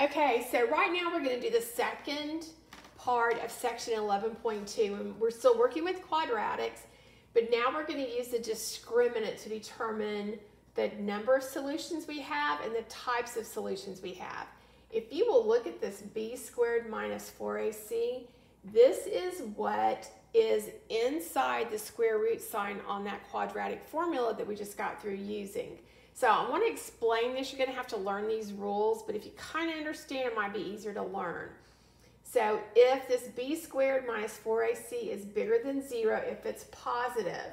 Okay, so right now we're going to do the second part of section 11.2, and we're still working with quadratics, but now we're going to use the discriminant to determine the number of solutions we have and the types of solutions we have. If you will look at this b squared minus 4ac, this is what is inside the square root sign on that quadratic formula that we just got through using. So I want to explain this. You're going to have to learn these rules, but if you kind of understand, it might be easier to learn. So if this b squared minus 4ac is bigger than 0, if it's positive,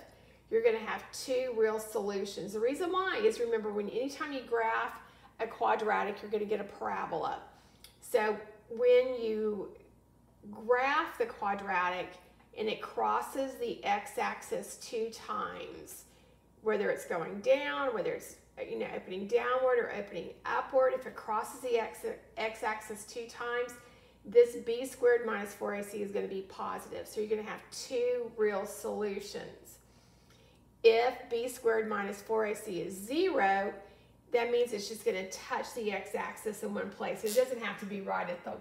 you're going to have two real solutions. The reason why is, remember, anytime you graph a quadratic, you're going to get a parabola. So when you graph the quadratic and it crosses the x-axis 2 times, whether it's going down, whether it's opening downward or opening upward, if it crosses the x-axis 2 times, this b squared minus 4ac is going to be positive. So you're going to have two real solutions. If b squared minus 4ac is 0, that means it's just going to touch the x-axis in one place. It doesn't have to be right at the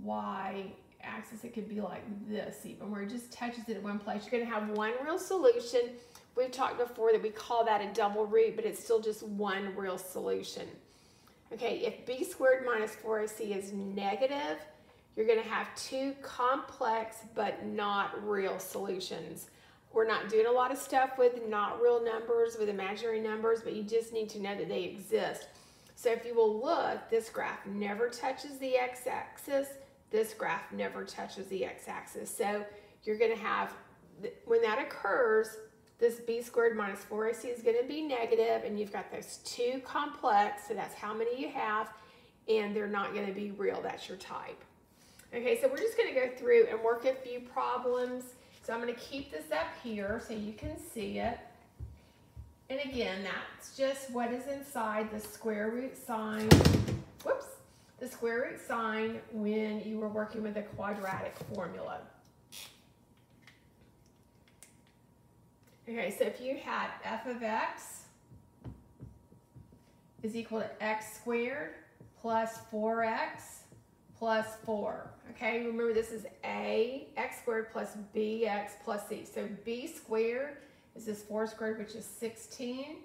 y-axis. It could be like this even, where it just touches it in one place. You're going to have one real solution. We've talked before that we call that a double root, but it's still just one real solution. Okay, if b squared minus 4ac is negative, you're going to have two complex but not real solutions. We're not doing a lot of stuff with not real numbers, with imaginary numbers, but you just need to know that they exist. So if you will look, this graph never touches the x-axis. This graph never touches the x-axis. So you're going to have, when that occurs, this b squared minus 4ac is going to be negative, and you've got those two complex, so that's how many you have, and they're not going to be real. That's your type. Okay, so we're just going to go through and work a few problems. So I'm going to keep this up here so you can see it. And again, that's just what is inside the square root sign. Whoops. The square root sign when you were working with a quadratic formula. Okay, so if you had f of x is equal to x squared plus 4x plus 4. Okay, remember this is a x squared plus bx plus c. So b squared is this 4 squared, which is 16,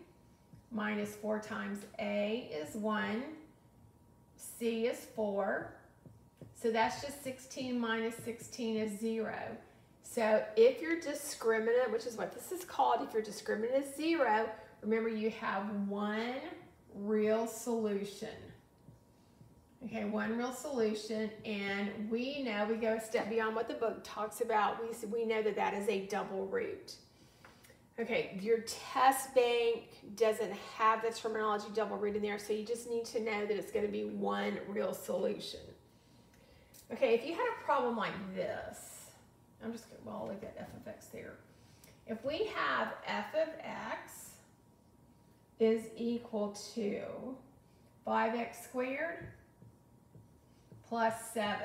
minus 4 times a is 1, c is 4. So that's just 16 minus 16 is 0. So if your discriminant, which is what this is called, if your discriminant is 0, remember you have one real solution. Okay, one real solution, and we know, we go a step beyond what the book talks about. We know that that is a double root. Okay, your test bank doesn't have the terminology double root in there, so you just need to know that it's going to be one real solution. Okay, if you had a problem like this, I'm just going to, well, I'll leave that f of x there. If we have f of x is equal to 5x squared plus 7.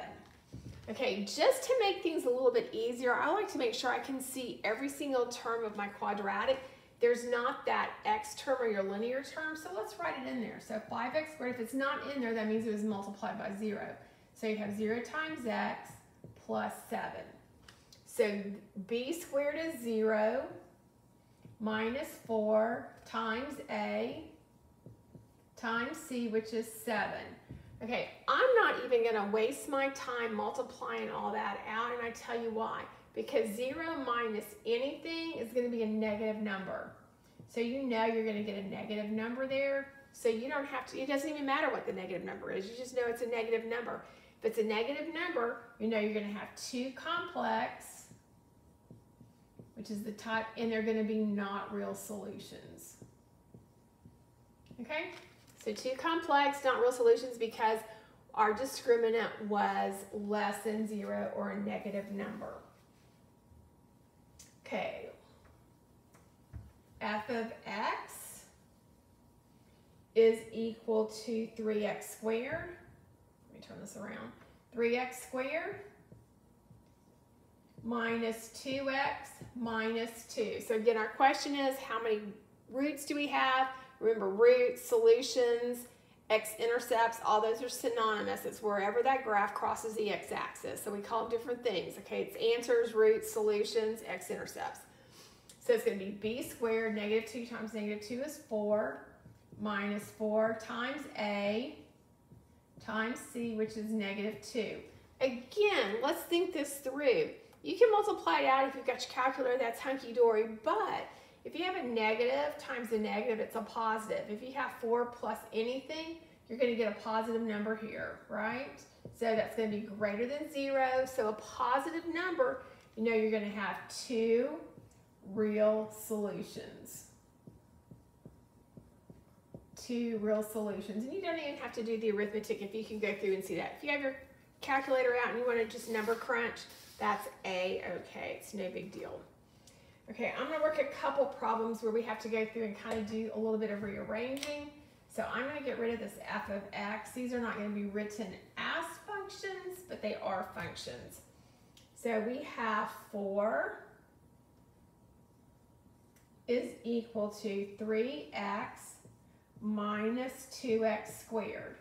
Okay, just to make things a little bit easier, I like to make sure I can see every single term of my quadratic. There's not that x term or your linear term, so let's write it in there. So 5x squared, if it's not in there, that means it was multiplied by 0. So you have 0 times x plus 7. So b squared is 0 minus 4 times a times c, which is 7. Okay, I'm not even going to waste my time multiplying all that out, and I tell you why. Because 0 minus anything is going to be a negative number. So you know you're going to get a negative number there. So you don't have to, it doesn't even matter what the negative number is. You just know it's a negative number. If it's a negative number, you know you're going to have two complex, which is the type, and they're going to be not real solutions. Okay? So two complex, not real solutions, because our discriminant was less than 0 or a negative number. Okay. F of x is equal to 3x squared. Let me turn this around. 3x squared minus 2x minus 2. So again, our question is, how many roots do we have? Remember, roots, solutions, x-intercepts, all those are synonymous. It's wherever that graph crosses the x-axis. So we call them different things, okay? It's answers, roots, solutions, x-intercepts. So it's going to be b squared, negative 2 times negative 2 is 4, minus 4 times a times c, which is negative 2. Again, let's think this through. You can multiply it out if you've got your calculator, that's hunky-dory, but if you have a negative times a negative, it's a positive. If you have 4 plus anything, you're going to get a positive number here, right? So that's going to be greater than 0. So a positive number, you know you're going to have 2 real solutions. 2 real solutions. And you don't even have to do the arithmetic if you can go through and see that. If you have your calculator out and you want to just number crunch, that's A-okay. It's no big deal. Okay, I'm going to work a couple problems where we have to go through and kind of do a little bit of rearranging. So I'm going to get rid of this f of x. These are not going to be written as functions, but they are functions. So we have 4 is equal to 3x minus 2x squared.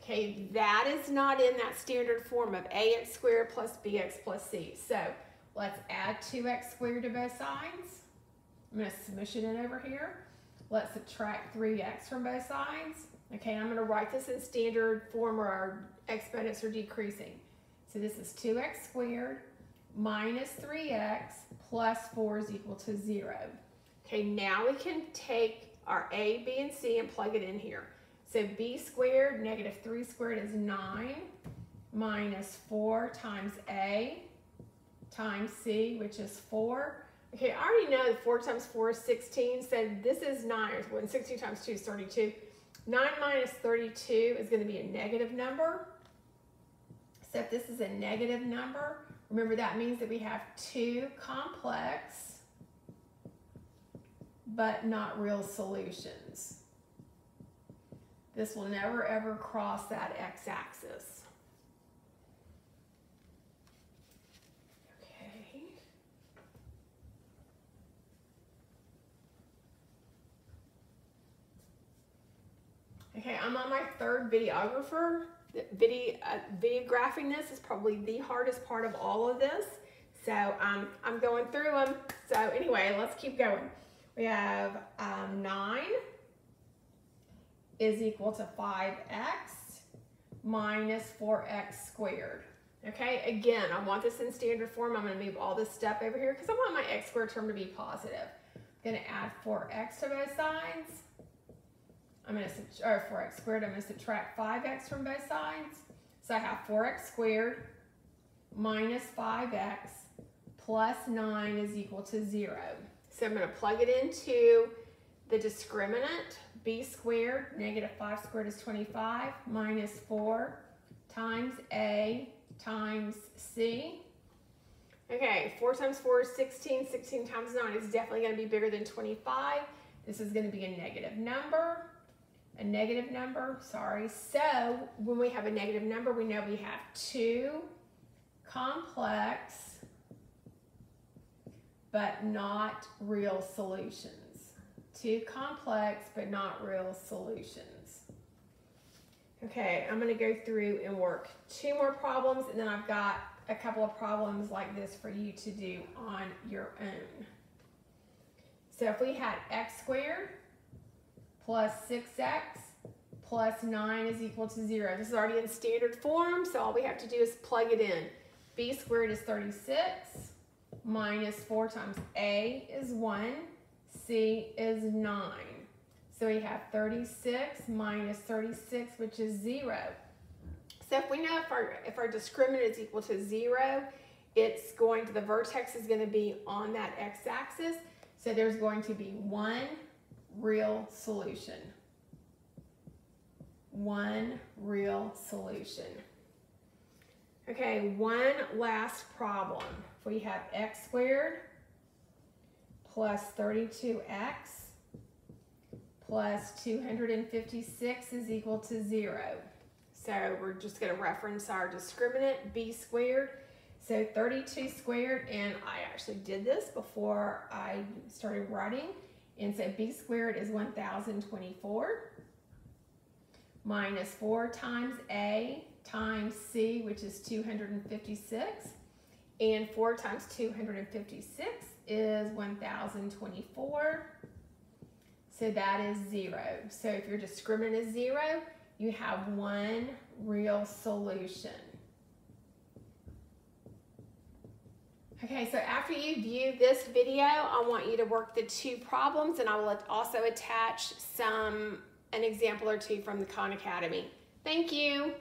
Okay, that is not in that standard form of ax squared plus bx plus c. So let's add 2x squared to both sides. I'm going to smush it in over here. Let's subtract 3x from both sides. Okay, I'm going to write this in standard form where our exponents are decreasing. So this is 2x squared minus 3x plus 4 is equal to 0. Okay, now we can take our a, b, and c and plug it in here. So b squared, negative 3 squared is 9, minus 4 times a times c, which is 4. Okay, I already know that 4 times 4 is 16, so this is 9, and 16 times 2 is 32. 9 minus 32 is going to be a negative number. So if this is a negative number, remember that means that we have 2 complex but not real solutions. This will never ever cross that x-axis. Okay. Okay, I'm on my third videographer. Videographing this is probably the hardest part of all of this. So I'm going through them. So anyway, let's keep going. We have 9 is equal to 5x minus 4x squared. Okay, again, I want this in standard form. I'm going to move all this stuff over here because I want my x squared term to be positive. I'm going to add 4x to both sides. I'm going to, or 4x squared, I'm going to subtract 5x from both sides. So I have 4x squared minus 5x plus 9 is equal to 0. So I'm going to plug it into the discriminant. B squared, negative 5 squared is 25, minus 4 times A times C. Okay, 4 times 4 is 16. 16 times 9 is definitely going to be bigger than 25. This is going to be a negative number. Sorry. So when we have a negative number, we know we have 2 complex but not real solutions. 2 complex but not real solutions. Okay, I'm going to go through and work 2 more problems, and then I've got a couple of problems like this for you to do on your own. So if we had x squared plus 6x plus 9 is equal to 0. This is already in standard form, so all we have to do is plug it in. B squared is 36, minus 4 times A is 1, C is 9. So we have 36 minus 36, which is 0. So if we know if our discriminant is equal to 0, it's going to, the vertex is going to be on that x-axis. So there's going to be 1 real solution. 1 real solution. Okay, one last problem. We have x squared plus 32x plus 256 is equal to 0. So we're just going to reference our discriminant, b squared. So 32 squared, and I actually did this before I started writing. And so b squared is 1024 minus 4 times A times C, which is 256. And 4 times 256 is 1024. So that is 0. So if your discriminant is 0, you have one real solution. Okay, so after you view this video, I want you to work the 2 problems, and I will also attach an example or 2 from the Khan Academy. Thank you.